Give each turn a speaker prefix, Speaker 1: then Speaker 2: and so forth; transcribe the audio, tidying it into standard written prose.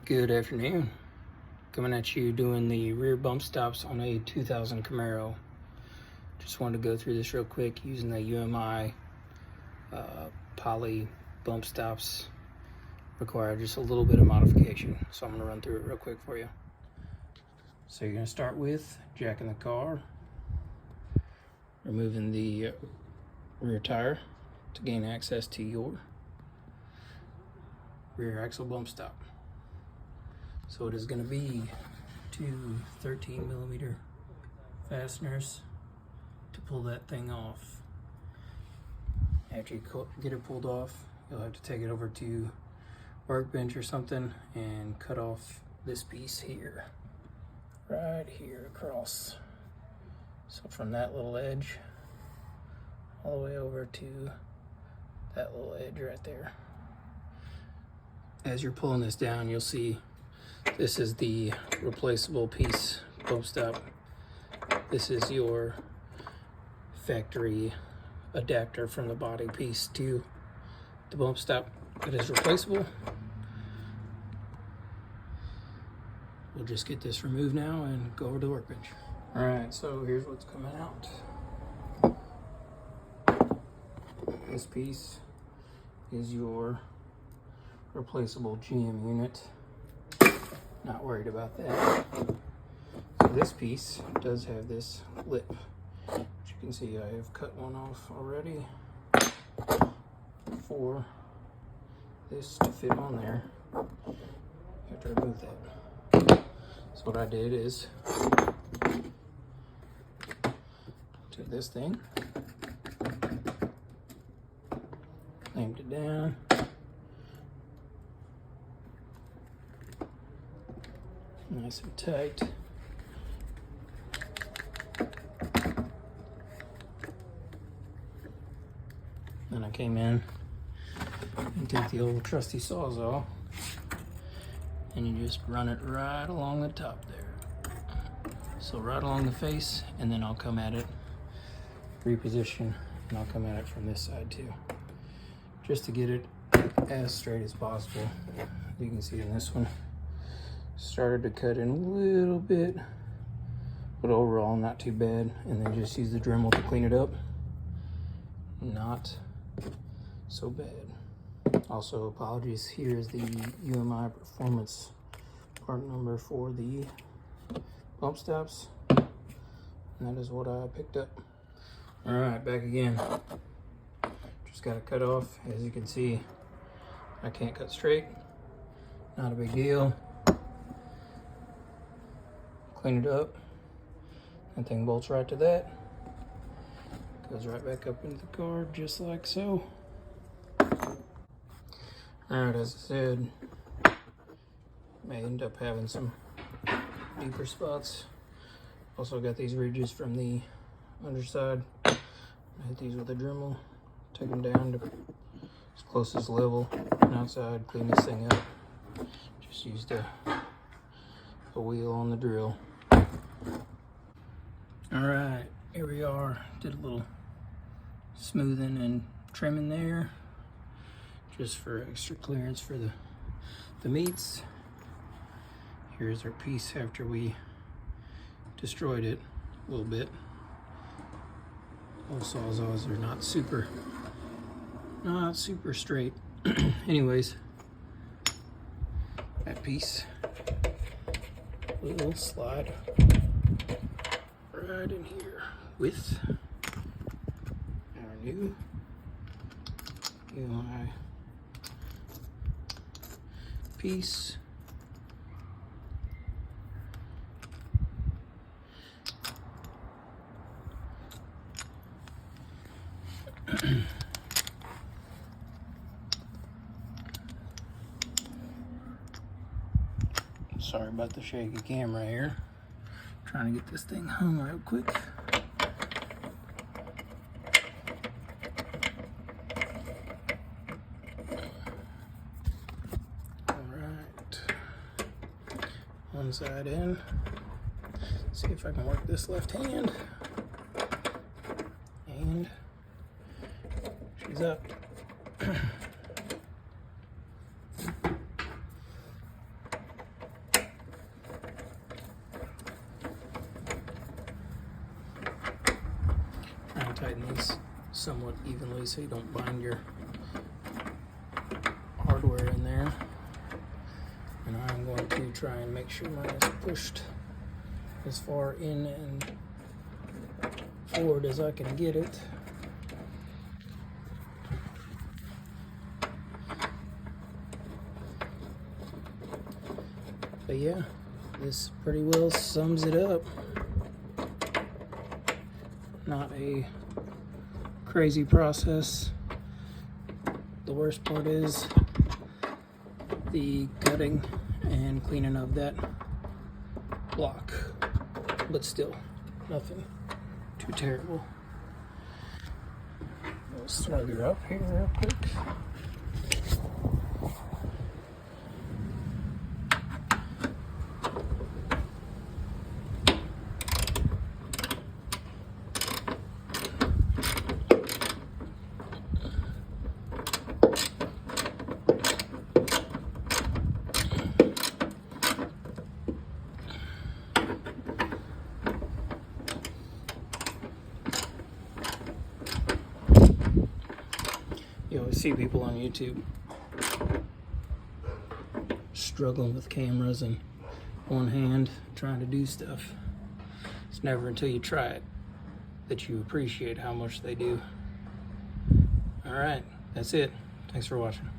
Speaker 1: Good afternoon. Coming at you doing the rear bump stops on a 2000 Camaro. Just wanted to go through this real quick using the UMI poly bump stops. Require just a little bit of modification, so I'm going to run through it real quick for you. So you're going to start with jacking the car, removing the rear tire to gain access to your rear axle bump stop. So it is going to be two 13mm fasteners to pull that thing off. After you get it pulled off, you'll have to take it over to workbench or something and cut off this piece here, right here across. So from that little edge all the way over to that little edge right there. As you're pulling this down, you'll see this is the replaceable piece bump stop. This is your factory adapter from the body piece to the bump stop. It is replaceable. We'll just get this removed now and go over to the workbench. All right, so here's what's coming out. This piece is your replaceable GM unit. Not worried about that. So this piece does have this lip, which you can see I have cut one off already for this to fit on there. You have to remove that. So what I did is took this thing, clamped it down, nice and tight. Then I came in and take the old trusty sawzall and you just run it right along the top there. So right along the face, and then I'll come at it, reposition, and I'll come at it from this side too. Just to get it as straight as possible. You can see in this one, started to cut in a little bit, but overall not too bad. And then just use the Dremel to clean it up. Not so bad. Also, apologies, here is the UMI performance part number for the bump stops. And that is what I picked up. All right, back again. Just got to cut off. As you can see, I can't cut straight. Not a big deal. Clean it up. That thing bolts right to that. Goes right back up into the car, just like so. Alright, as I said, may end up having some deeper spots. Also got these ridges from the underside. I hit these with a Dremel, take them down to as close as level. And outside, clean this thing up. Just used a wheel on the drill. Alright, here we are. Did a little smoothing and trimming there, just for extra clearance for the meats. Here's our piece after we destroyed it a little bit. All sawzalls are not super straight. Anyways, that piece will slide right in here with our new UMI piece. Sorry about the shaky camera here. Trying to get this thing hung real quick. Alright. One side in. See if I can work this left hand. And she's up. tighten these somewhat evenly so you don't bind your hardware in there. And I'm going to try and make sure mine is pushed as far in and forward as I can get it. But yeah, this pretty well sums it up. Not a crazy process. The worst part is the cutting and cleaning of that block, but still nothing too terrible. We'll snug her up here real quick. You always see people on YouTube struggling with cameras and one hand trying to do stuff. It's never until you try it that you appreciate how much they do. All right, that's it. Thanks for watching.